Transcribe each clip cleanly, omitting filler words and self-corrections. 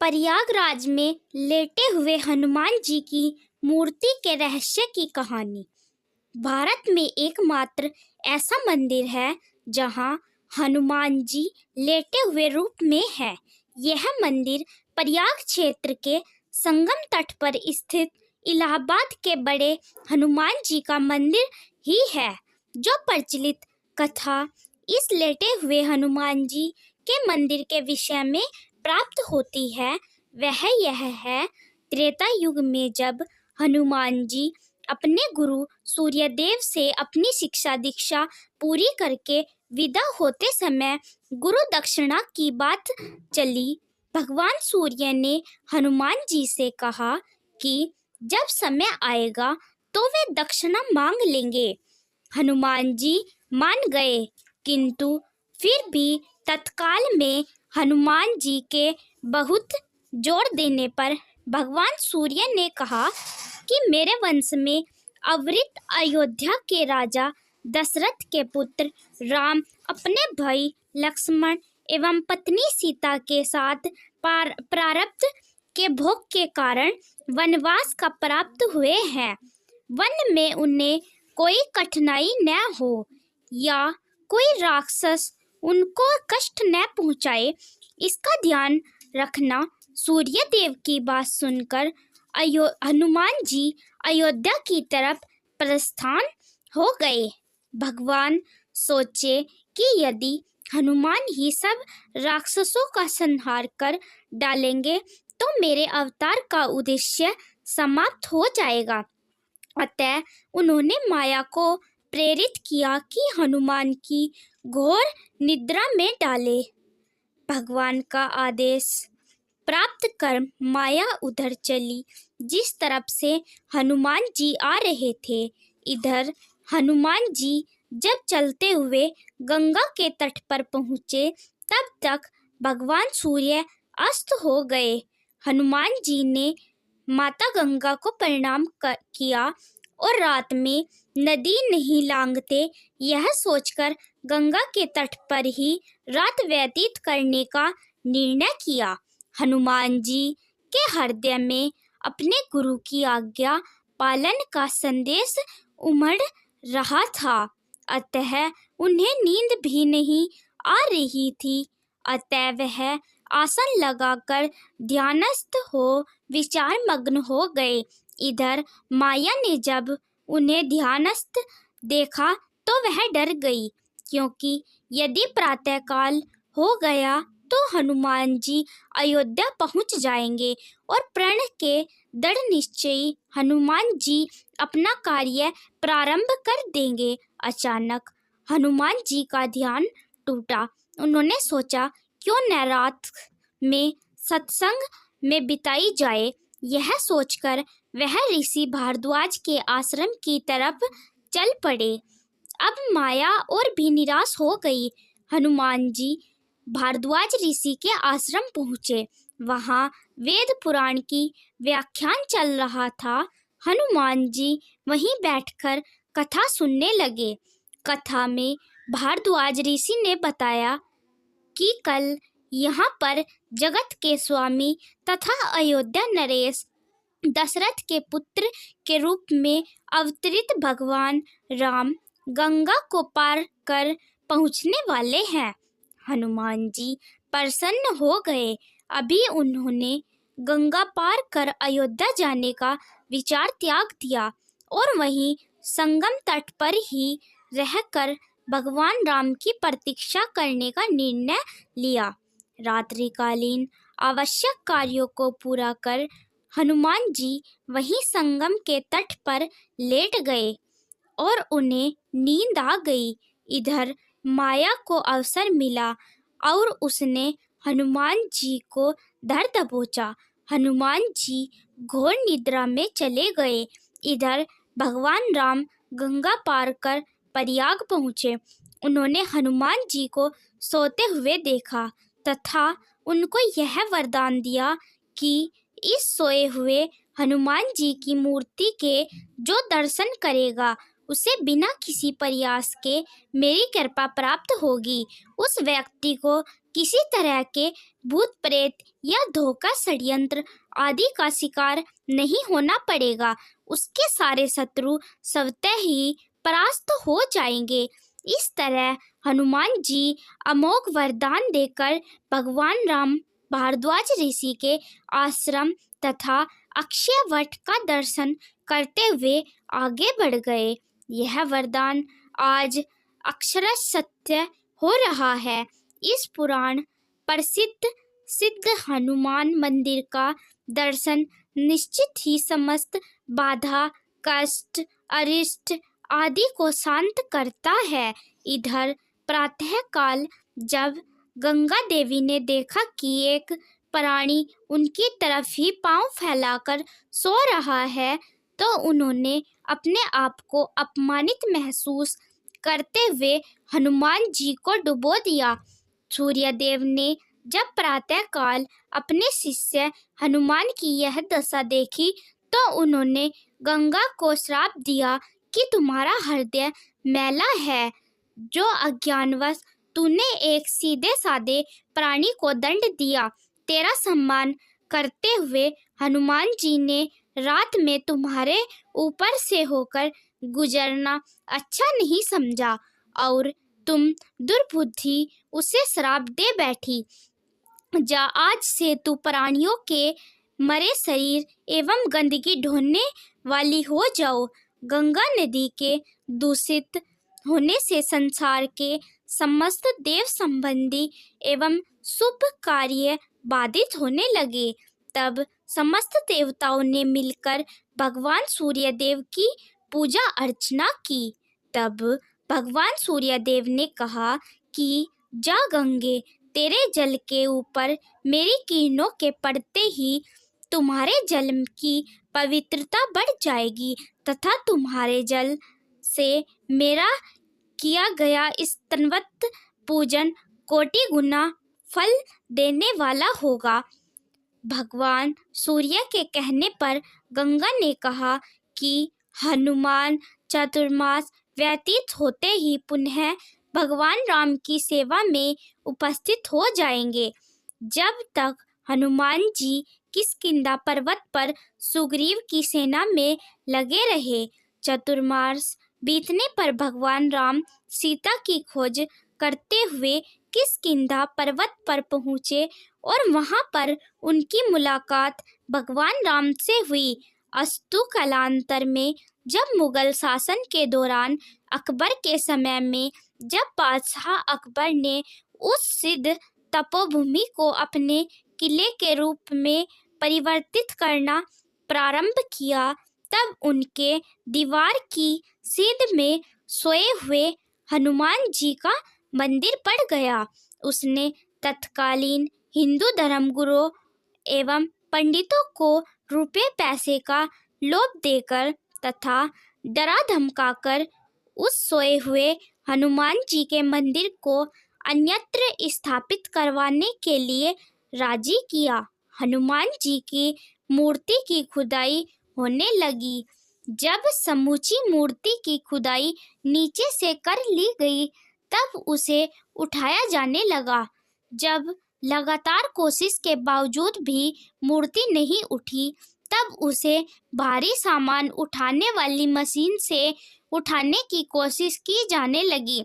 प्रयागराज में लेटे हुए हनुमान जी की मूर्ति के रहस्य की कहानी। भारत में एकमात्र ऐसा मंदिर है जहां हनुमान जी लेटे हुए रूप में है। यह मंदिर प्रयाग क्षेत्र के संगम तट पर स्थित इलाहाबाद के बड़े हनुमान जी का मंदिर ही है। जो प्रचलित कथा इस लेटे हुए हनुमान जी के मंदिर के विषय में प्राप्त होती है वह यह है, त्रेता युग में जब हनुमान जी अपने गुरु सूर्यदेव से अपनी शिक्षा दीक्षा पूरी करके विदा होते समय गुरु दक्षिणा की बात चली। भगवान सूर्य ने हनुमान जी से कहा कि जब समय आएगा तो वे दक्षिणा मांग लेंगे। हनुमान जी मान गए, किंतु फिर भी तत्काल में हनुमान जी के बहुत जोर देने पर भगवान सूर्य ने कहा कि मेरे वंश में अवृत अयोध्या के राजा दशरथ के पुत्र राम अपने भाई लक्ष्मण एवं पत्नी सीता के साथ प्रारब्ध के भोग के कारण वनवास का प्राप्त हुए हैं। वन में उन्हें कोई कठिनाई न हो या कोई राक्षस उनको कष्ट न पहुंचाए, इसका ध्यान रखना। सूर्य देव की बात सुनकर हनुमान जी अयोध्या की तरफ प्रस्थान हो गए। भगवान सोचे कि यदि हनुमान ही सब राक्षसों का संहार कर डालेंगे तो मेरे अवतार का उद्देश्य समाप्त हो जाएगा। अतः उन्होंने माया को प्रेरित किया कि हनुमान की घोर निद्रा में डाले। भगवान का आदेश प्राप्त कर माया उधर चली जिस तरफ से हनुमान जी आ रहे थे। इधर हनुमान जी जब चलते हुए गंगा के तट पर पहुँचे तब तक भगवान सूर्य अस्त हो गए। हनुमान जी ने माता गंगा को प्रणाम किया और रात में नदी नहीं लांघते यह सोचकर गंगा के तट पर ही रात व्यतीत करने का निर्णय किया। हनुमान जी के हृदय में अपने गुरु की आज्ञा पालन का संदेश उमड़ रहा था, अतः उन्हें नींद भी नहीं आ रही थी। अतः वह आसन लगाकर ध्यानस्थ हो विचार मग्न हो गए। इधर माया ने जब उन्हें ध्यानस्थ देखा तो वह डर गई, क्योंकि यदि प्रातःकाल हो गया तो हनुमान जी अयोध्या पहुंच जाएंगे और प्रण के दृढ़ निश्चयी हनुमान जी अपना कार्य प्रारंभ कर देंगे। अचानक हनुमान जी का ध्यान टूटा। उन्होंने सोचा क्यों न रात में सत्संग में बिताई जाए। यह सोचकर वह ऋषि भारद्वाज के आश्रम की तरफ चल पड़े। अब माया और भी निराश हो गई। हनुमान जी भारद्वाज ऋषि के आश्रम पहुँचे। वहाँ वेद पुराण की व्याख्यान चल रहा था। हनुमान जी वहीं बैठकर कथा सुनने लगे। कथा में भारद्वाज ऋषि ने बताया कि कल यहाँ पर जगत के स्वामी तथा अयोध्या नरेश दशरथ के पुत्र के रूप में अवतरित भगवान राम गंगा को पार कर पहुँचने वाले हैं। हनुमान जी प्रसन्न हो गए। अभी उन्होंने गंगा पार कर अयोध्या जाने का विचार त्याग दिया और वहीं संगम तट पर ही रहकर भगवान राम की प्रतीक्षा करने का निर्णय लिया। रात्रिकालीन आवश्यक कार्यों को पूरा कर हनुमान जी वहीं संगम के तट पर लेट गए और उन्हें नींद आ गई। इधर माया को अवसर मिला और उसने हनुमान जी को धर दबोचा। हनुमान जी घोर निद्रा में चले गए। इधर भगवान राम गंगा पार कर प्रयाग पहुँचे। उन्होंने हनुमान जी को सोते हुए देखा तथा उनको यह वरदान दिया कि इस सोए हुए हनुमान जी की मूर्ति के जो दर्शन करेगा उसे बिना किसी प्रयास के मेरी कृपा प्राप्त होगी। उस व्यक्ति को किसी तरह के भूत प्रेत या धोखा षड्यंत्र आदि का शिकार नहीं होना पड़ेगा। उसके सारे शत्रु स्वतः ही परास्त हो जाएंगे। इस तरह हनुमान जी अमोघ वरदान देकर भगवान राम भारद्वाज ऋषि के आश्रम तथा अक्षय वट का दर्शन करते हुए आगे बढ़ गए। यह वरदान आज अक्षरश सत्य हो रहा है। इस पुराण प्रसिद्ध सिद्ध हनुमान मंदिर का दर्शन निश्चित ही समस्त बाधा, कष्ट, अरिष्ट आदि को शांत करता है। इधर प्रातः काल जब गंगा देवी ने देखा कि एक प्राणी उनकी तरफ ही पांव फैलाकर सो रहा है, तो उन्होंने अपने आप को अपमानित महसूस करते हुए हनुमान जी को डुबो दिया। सूर्यदेव ने जब प्रातःकाल अपने शिष्य हनुमान की यह दशा देखी, तो उन्होंने गंगा को श्राप दिया कि तुम्हारा हृदय मैला है, जो अज्ञानवश तूने एक सीधे साधे प्राणी को दंड दिया। तेरा सम्मान करते हुए हनुमान जी ने रात में तुम्हारे ऊपर से होकर गुजरना अच्छा नहीं समझा और तुम दुर्बुद्धि उसे श्राप दे बैठी। जा, आज से तू प्राणियों के मरे शरीर एवं गंदगी ढोने वाली हो जाओ। गंगा नदी के दूषित होने से संसार के समस्त देव संबंधी एवं शुभ कार्य बाधित होने लगे। तब समस्त देवताओं ने मिलकर भगवान सूर्यदेव की पूजा अर्चना की। तब भगवान सूर्यदेव ने कहा कि जा गंगे, तेरे जल के ऊपर मेरी किरणों के पड़ते ही तुम्हारे जल की पवित्रता बढ़ जाएगी तथा तुम्हारे जल से मेरा किया गया इस तन्वत पूजन कोटि गुना फल देने वाला होगा। भगवान सूर्य के कहने पर गंगा ने कहा कि हनुमान चातुर्मास व्यतीत होते ही पुनः भगवान राम की सेवा में उपस्थित हो जाएंगे। जब तक हनुमान जी किष्किंधा पर्वत पर सुग्रीव की सेना में लगे रहे, चतुर्मास बीतने पर भगवान राम सीता की खोज करते हुए किष्किंधा पर्वत पर पहुँचे और वहां पर उनकी मुलाकात भगवान राम से हुई। अस्तु कालांतर में जब मुगल शासन के दौरान अकबर के समय में जब बादशाह अकबर ने उस सिद्ध तपोभूमि को अपने किले के रूप में परिवर्तित करना प्रारंभ किया, तब उनके दीवार की सीध में सोए हुए हनुमान जी का मंदिर पड़ गया। उसने तत्कालीन हिंदू धर्मगुरुओं एवं पंडितों को रुपए पैसे का लोभ देकर तथा डरा धमकाकर उस सोए हुए हनुमान जी के मंदिर को अन्यत्र स्थापित करवाने के लिए राजी किया। हनुमान जी की मूर्ति की खुदाई होने लगी। जब समूची मूर्ति की खुदाई नीचे से कर ली गई, तब उसे उठाया जाने लगा। जब लगातार कोशिश के बावजूद भी मूर्ति नहीं उठी, तब उसे भारी सामान उठाने वाली मशीन से उठाने की कोशिश की जाने लगी।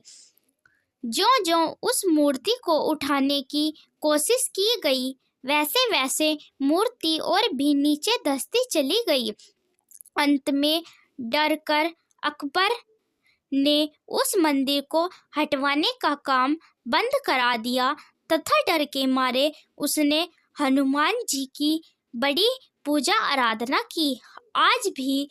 जो उस मूर्ति को उठाने की कोशिश की गई, वैसे वैसे मूर्ति और भी नीचे धंसती चली गई। अंत में डरकर अकबर ने उस मंदिर को हटवाने का काम बंद करा दिया तथा डर के मारे उसने हनुमान जी की बड़ी पूजा आराधना की। आज भी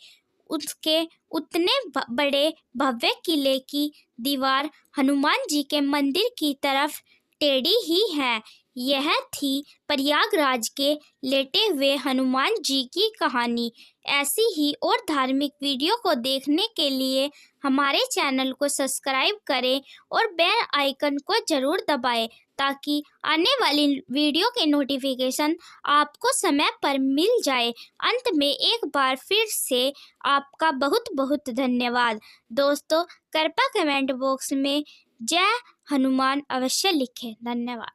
उसके उतने बड़े भव्य किले की दीवार हनुमान जी के मंदिर की तरफ टेढ़ी ही है। यह थी प्रयागराज के लेटे हुए हनुमान जी की कहानी। ऐसी ही और धार्मिक वीडियो को देखने के लिए हमारे चैनल को सब्सक्राइब करें और बेल आइकन को ज़रूर दबाएं, ताकि आने वाली वीडियो के नोटिफिकेशन आपको समय पर मिल जाए। अंत में एक बार फिर से आपका बहुत बहुत धन्यवाद। दोस्तों, कृपया कमेंट बॉक्स में जय हनुमान अवश्य लिखें। धन्यवाद।